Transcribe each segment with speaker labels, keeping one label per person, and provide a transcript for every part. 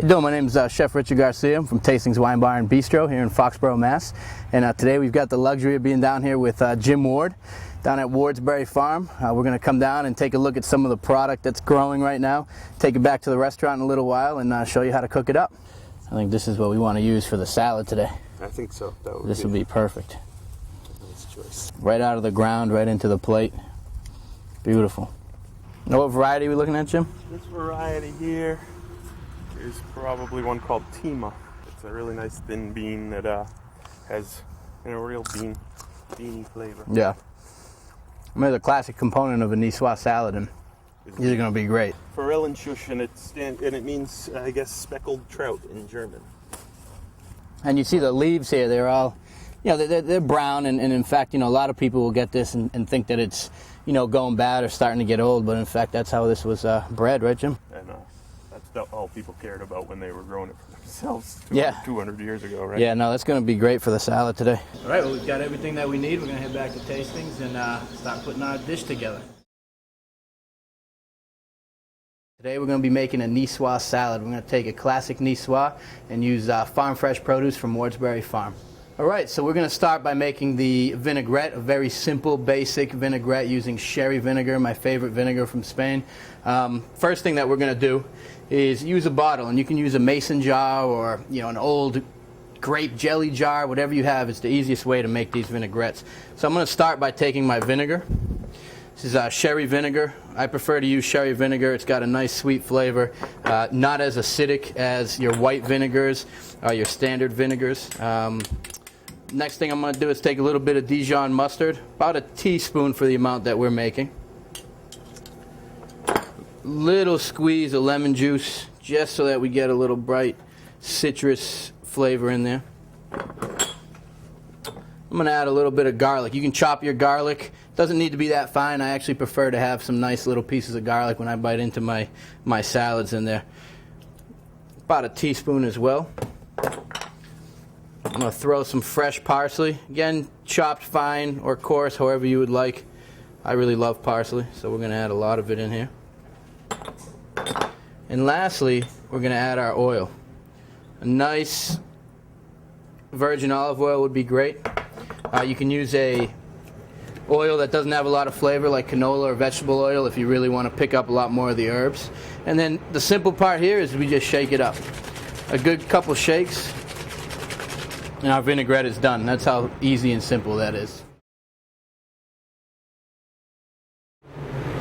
Speaker 1: How you doing? My name is Chef Rich Garcia. I'm from Tastings Wine Bar and Bistro here in Foxborough, Mass. And today we've got the luxury of being down here with Jim Ward down at Wardsbury Farm. We're going to come down and take a look at some of the product that's growing right now, take it back to the restaurant in a little while, and show you how to cook it up. I think this is what we want to use for the salad today.
Speaker 2: I think so.
Speaker 1: This would be perfect.
Speaker 2: Nice choice.
Speaker 1: Right out of the ground, right into the plate. Beautiful. Know what variety are we looking at, Jim?
Speaker 2: This variety here is probably one called Tima. It's a really nice thin bean that has a real beany flavor.
Speaker 1: Yeah. I mean, the classic component of a Nicoise salad, and these are going to be great.
Speaker 2: Forellenschuss, and it means, I guess, speckled trout in German.
Speaker 1: And you see the leaves here, they're all, they're brown, and in fact, a lot of people will get this and think that it's, going bad or starting to get old, but in fact, that's how this was bred, right, Jim?
Speaker 2: And that's all people cared about when they were growing it for themselves 200 years ago, right?
Speaker 1: Yeah, no, that's going to be great for the salad today. All right, well, we've got everything that we need. We're going to head back to Tastings and start putting our dish together. Today we're going to be making a Nicoise salad. We're going to take a classic Nicoise and use farm fresh produce from Wardsbury Farm. All right, so we're going to start by making the vinaigrette, a very simple, basic vinaigrette using sherry vinegar, my favorite vinegar from Spain. First thing that we're going to do is use a bottle, and you can use a mason jar or an old grape jelly jar, whatever you have. It's the easiest way to make these vinaigrettes. So I'm going to start by taking my vinegar. This is sherry vinegar. I prefer to use sherry vinegar. It's got a nice sweet flavor, not as acidic as your white vinegars or your standard vinegars. Next thing I'm going to do is take a little bit of Dijon mustard, about a teaspoon for the amount that we're making. Little squeeze of lemon juice, just so that we get a little bright citrus flavor in there. I'm going to add a little bit of garlic. You can chop your garlic. Doesn't need to be that fine. I actually prefer to have some nice little pieces of garlic when I bite into my salads in there. About a teaspoon as well. I'm going to throw some fresh parsley. Again, chopped fine or coarse, however you would like. I really love parsley, so we're going to add a lot of it in here. And lastly, we're going to add our oil. A nice virgin olive oil would be great. You can use a oil that doesn't have a lot of flavor, like canola or vegetable oil, if you really want to pick up a lot more of the herbs. And then the simple part here is we just shake it up. A good couple shakes, and our vinaigrette is done. That's how easy and simple that is.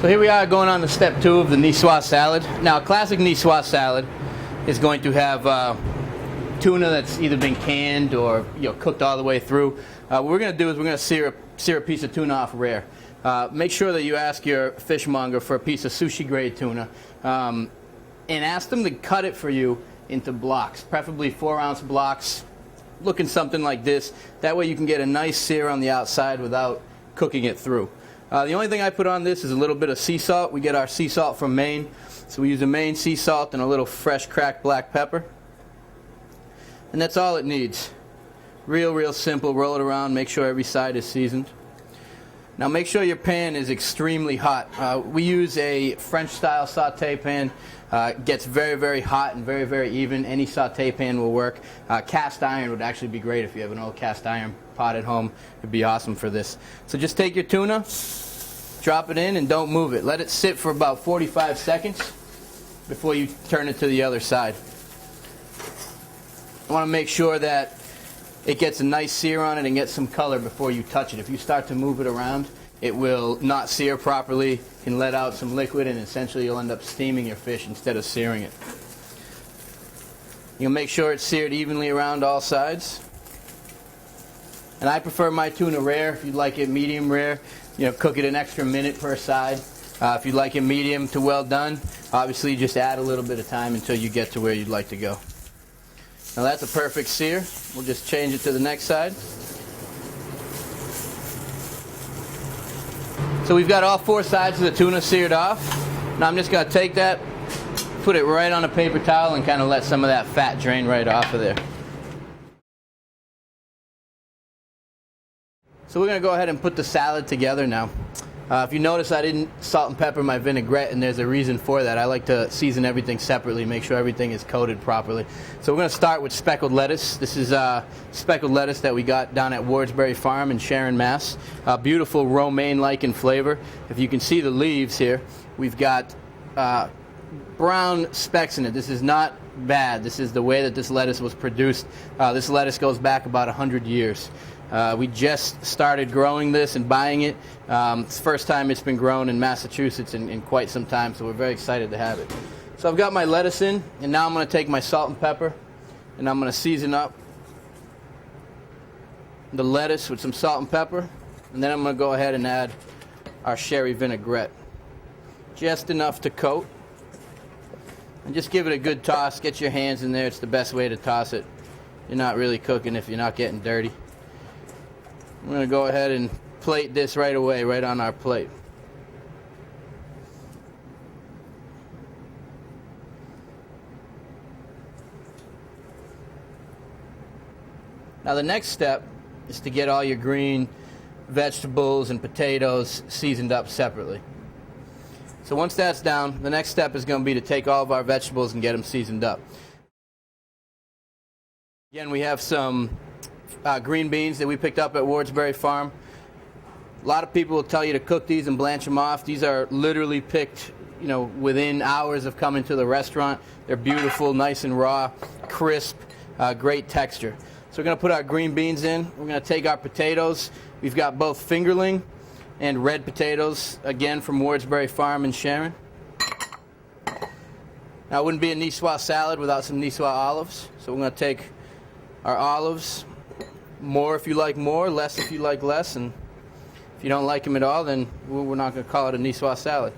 Speaker 1: So here we are going on to step 2 of the Nicoise salad. Now, a classic Nicoise salad is going to have tuna that's either been canned or cooked all the way through. What we're going to do is we're going to sear a piece of tuna off rare. Make sure that you ask your fishmonger for a piece of sushi grade tuna, and ask them to cut it for you into blocks, preferably 4-ounce blocks, looking something like this. That way you can get a nice sear on the outside without cooking it through. The only thing I put on this is a little bit of sea salt. We get our sea salt from Maine, so we use a Maine sea salt and a little fresh cracked black pepper. And that's all it needs. Real simple. Roll it around, make sure every side is seasoned. Now make sure your pan is extremely hot. We use a French style saute pan. Gets very hot and very even. Any saute pan will work. Cast iron would actually be great if you have an old cast iron pot at home. It'd be awesome for this. So just take your tuna, drop it in, and don't move it. Let it sit for about 45 seconds before you turn it to the other side. I want to make sure that it gets a nice sear on it and gets some color before you touch it. If you start to move it around, it will not sear properly, can let out some liquid, and essentially you'll end up steaming your fish instead of searing it. You'll make sure it's seared evenly around all sides. And I prefer my tuna rare. If you'd like it medium rare, cook it an extra minute per side. If you'd like it medium to well done, obviously just add a little bit of time until you get to where you'd like to go. Now that's a perfect sear. We'll just change it to the next side. So we've got all 4 sides of the tuna seared off. Now I'm just going to take that, put it right on a paper towel, and kind of let some of that fat drain right off of there. So we're going to go ahead and put the salad together now. If you notice, I didn't salt and pepper my vinaigrette, and there's a reason for that. I like to season everything separately, make sure everything is coated properly. So we're going to start with speckled lettuce. This is speckled lettuce that we got down at Wardsbury Farm in Sharon, Mass. Beautiful romaine-like in flavor. If you can see the leaves here, we've got brown specks in it. This is not bad. This is the way that this lettuce was produced. This lettuce goes back about 100 years. We just started growing this and buying it. It's the first time it's been grown in Massachusetts in quite some time, so we're very excited to have it. So I've got my lettuce in, and now I'm going to take my salt and pepper, and I'm going to season up the lettuce with some salt and pepper, and then I'm going to go ahead and add our sherry vinaigrette. Just enough to coat. And just give it a good toss. Get your hands in there. It's the best way to toss it. You're not really cooking if you're not getting dirty. I'm going to go ahead and plate this right away, right on our plate. Now the next step is to get all your green vegetables and potatoes seasoned up separately. So once that's down, the next step is going to be to take all of our vegetables and get them seasoned up. Again, we have some green beans that we picked up at Wardsbury Farm. A lot of people will tell you to cook these and blanch them off. These are literally picked, within hours of coming to the restaurant. They're beautiful, nice and raw, crisp, great texture. So we're going to put our green beans in. We're going to take our potatoes. We've got both fingerling and red potatoes, again from Wardsbury Farm in Sharon. Now, it wouldn't be a Nicoise salad without some Nicoise olives. So we're going to take our olives, more if you like more, less if you like less, and if you don't like them at all, then we're not going to call it a Nicoise salad.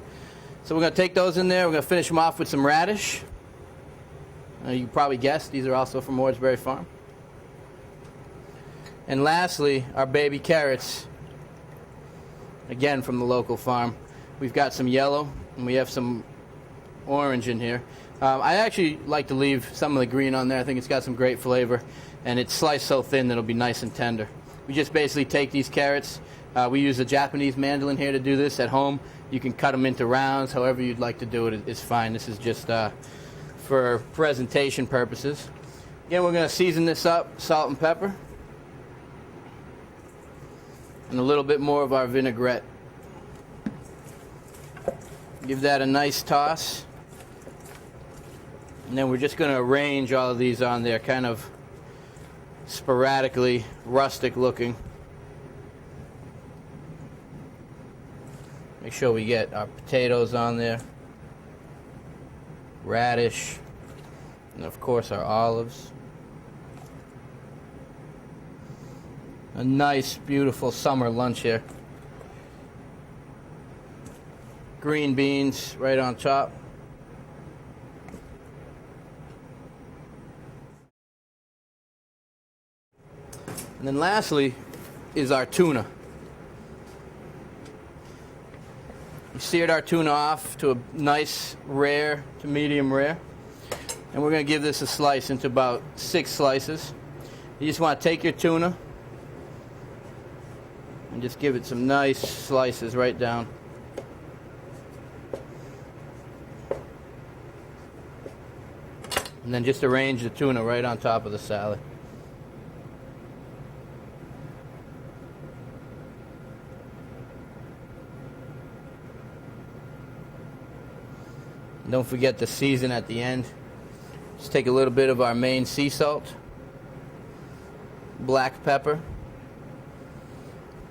Speaker 1: So we're going to take those in there. We're going to finish them off with some radish. You probably guessed, these are also from Wardsbury Farm. And lastly, our baby carrots, again from the local farm. We've got some yellow, and we have some orange in here. I actually like to leave some of the green on there. I think it's got some great flavor, and it's sliced so thin that it'll be nice and tender. We just basically take these carrots. We use a Japanese mandolin here to do this at home. You can cut them into rounds, however you'd like to do it is fine. This is just for presentation purposes. Again, we're going to season this up, salt and pepper, and a little bit more of our vinaigrette. Give that a nice toss. And then we're just going to arrange all of these on there, kind of sporadically, rustic looking. Make sure we get our potatoes on there, radish, and of course our olives. A nice, beautiful summer lunch here. Green beans right on top. And then lastly is our tuna. We seared our tuna off to a nice rare to medium rare. And we're going to give this a slice into about 6 slices. You just want to take your tuna and just give it some nice slices right down. And then just arrange the tuna right on top of the salad. Don't forget to season at the end. Just take a little bit of our Maine sea salt, black pepper,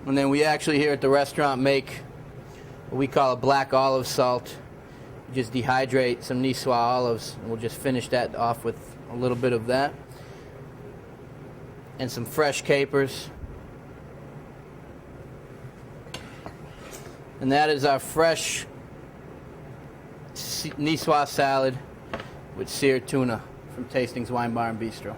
Speaker 1: and then we actually here at the restaurant make what we call a black olive salt. You just dehydrate some Nicoise olives, and we'll just finish that off with a little bit of that, and some fresh capers. And that is our fresh Nicoise salad with seared tuna from Tastings Wine Bar and Bistro.